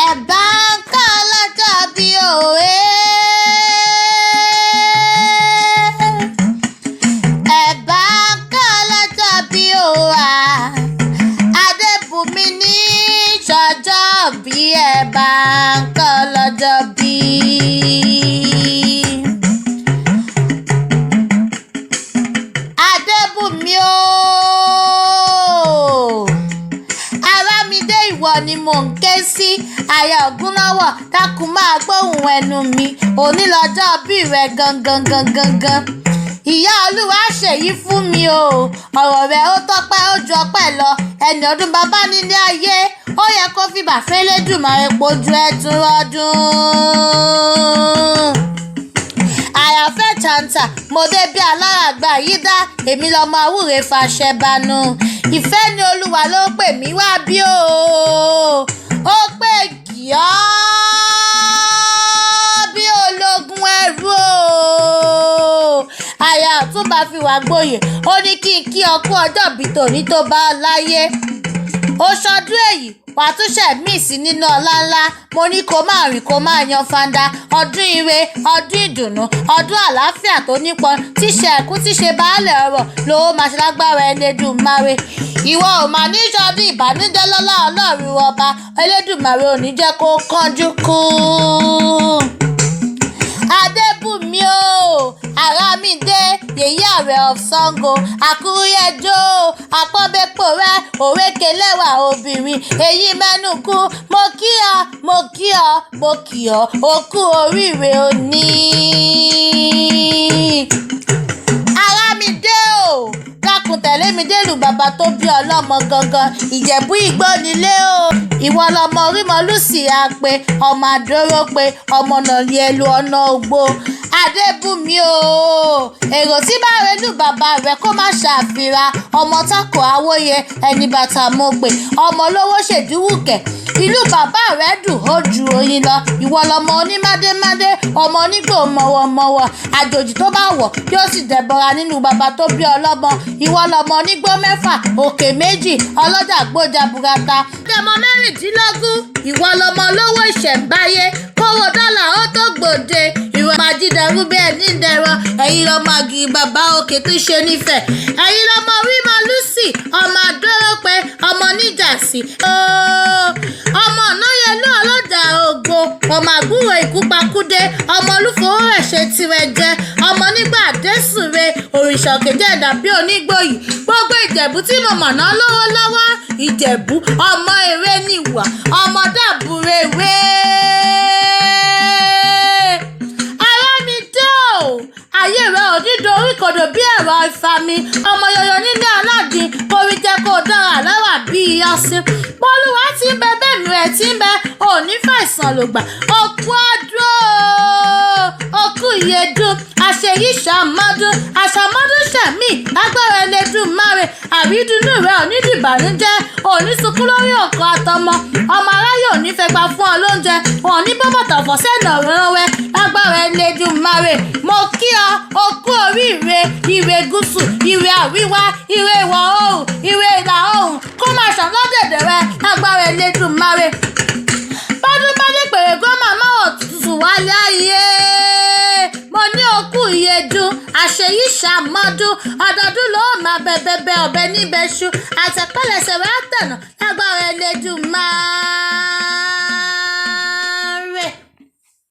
ẹ̀bá ń kọ́ lọ́jọ́ bí òwe. ẹ̀bá ń kọ́ lọ́jọ́ bí òwà. Adébùnmi ní ṣọjọ́ bí ẹ̀bá ń kọ́ lọ́jọ́ bí. Adébùnmi ooo. Arámidé ìwọ ni mò ń ké sí. Aya Ògúnlọ́wọ̀ dákun máa gbóhùn ẹnu mi. Òní lọ́jọ́ bí rẹ gangan. Ìyá Olúwa ṣèyí fún mi o. Ọ̀rọ̀ rẹ̀ ó tọ́pẹ́ ó ju ọpẹ́ lọ. Ẹni ọdún bàbá nílé ayé. Ó yẹ kó fi bàfẹ́ lédùmarè pojú ẹtún rọdún. Àyànfẹ́ Chanta mo dé bí aláràgbà yìí dá. Èmi lọmọ àwúre fàṣẹ banu. Ìfẹ́ ni Olúwa ló pè mí wá bí o. Ó pè kí ọ́ bí ológun ẹrú o. Àyà Ọ̀túnba fi wá gbóyè. Ó ní kí n kí ọ kú ọjọ́ bí tòní tó bá ọ láyé. Ó ṣọdún èyí wàá tún ṣẹ̀mí sí nínú ọlá ńlá. Mo ní kó máa rìn kó máa yan fanda. Ọdún ire, ọdún ìdùnnú, ọdún àlàáfíà tó nípọn. Tíṣe ẹ̀kú tíṣe baálẹ̀ ọrọ̀ lówó máa ṣe lágbára Elédùmarè. Ìwọ ò máa ní ṣọdún ìbànújẹ́ lọ́lá Ọlọ́run ọba. Elédùmarè ò ní jẹ́ kó kánjú kú. Adébùnmi o, Àràmídé, yèyí ààrẹ of Ṣàngó, àkúrẹ́jọ́, àpọ́nbẹ́pọ̀ rẹ, òrékelẹ́wà obìnrin, èyí mẹ́nukú, mo kí ọ, òkú oríire òní. Àràmídé o, dákun tẹ̀lé mi délùú bàbá tó bí ọlọ́mọ gangan. Ìjẹ̀bú Igbó nílé o. Ìwọ lọmọ Orímọlúsì àpè, ọmọ Àdóró pé, ọmọ Nàyẹ̀lú ọ̀nà Ògbó. Adébùnmi o, èrò tí bá relú bàbá rẹ kó má ṣàfihàn. Ọmọ Tákò Awóye, ẹni bàtà mo pè, ọmọ olówó ṣèdúwùkẹ̀. Ìlú bàbá rẹ dùn ó ju oyin lọ. Ìwọ lọmọ onímádémádé, ọmọ onígbò mọ̀wọ̀mọ̀wọ̀. Àjòjì tó bá wọ̀ yóò sì dẹ̀bọra nínú bàbá tó bí ọlọ́mọ. Ìwọ lọmọ onígbó mẹ́fà, òkè méjì, ọlọ́jà gbójà burata. Ọmọ mẹ́rìndínlógún, ìwọ lọmọ olówó ìṣẹ̀ǹbáyé. Kówó dọ́là ó tó gbòde. Ìwọ máa jídẹrú bẹ́ẹ̀ ní ìdẹ̀rọ. Ẹ̀yin lọmọ àgìrì bàbá òkè tó ṣe nífẹ̀ẹ́. Ẹ̀yin lọmọ Orímọlúsì, ọmọ Àdóró pé, ọmọ Níjàsí. Ọmọ Nàyẹ̀lú ọlọ́jà Ògbó, ọmọ àbúrò ìkúpakúdé, ọmọ olúfowórẹ̀ ṣe tirẹ̀ jẹ, ọmọ nígbà désùnre, òrìṣà òkèjẹ́ dàbí onígbòyí. Gbogbo Ìjẹ̀bú tí mo mọ̀ náà lówó lọ́wọ́. Ìjẹ̀bú ọmọ èrè níwà, ọmọ dàbúrèwé. Àràmídé o, ayé rẹ ò ní dorí kodò bí ẹ̀rọ ìfami. Ọmọ yọyọ nílé aládìí, orí jẹ́ kó dára lẹ́wà bí ọsìn. Bọ́lúwa ti ń bẹ bẹ́ẹ̀mí rẹ̀ ti ń bẹ, òní fàìsàn lògbà. Òkú ọdún òkú ìyèdùn, àṣeyí ṣàmọ́dún, àṣàmọ́dún ṣẹ̀mí, lágbára Elédùmarè. Àrídùnnú rẹ̀ ò ní dìbànújẹ́, òní sunkún lórí òkú àtọmọ. Ọmọ aráyé ò ní fẹ́ gbà fún ọ lóúnjẹ, òní bọ́bọ̀tọ̀ fọ́sẹ́nà ránwẹ́, lágbára Elédùmarè. Mo kí ọ, òkú oríire, ire gúúsù, ire àríwá, ire ìwọ̀ oòrùn, ire ìlà oòrùn, kó máa ṣàn lọ́dẹ̀dẹ̀ rẹ, lágbára Elédùmarè. Bọ́dún bá dé pèrè gómà máwọ̀ tutù wálé ayé. Mo ní òkú ìyèdùn, àṣeyí ṣàmọ́dún, ọdọọdún ló máa bẹ ọ̀bẹ níbẹ̀ ṣú, àtẹ̀pẹ́lẹsẹ̀ rẹ̀ á tẹ̀nà, lágbára Elédùmarè.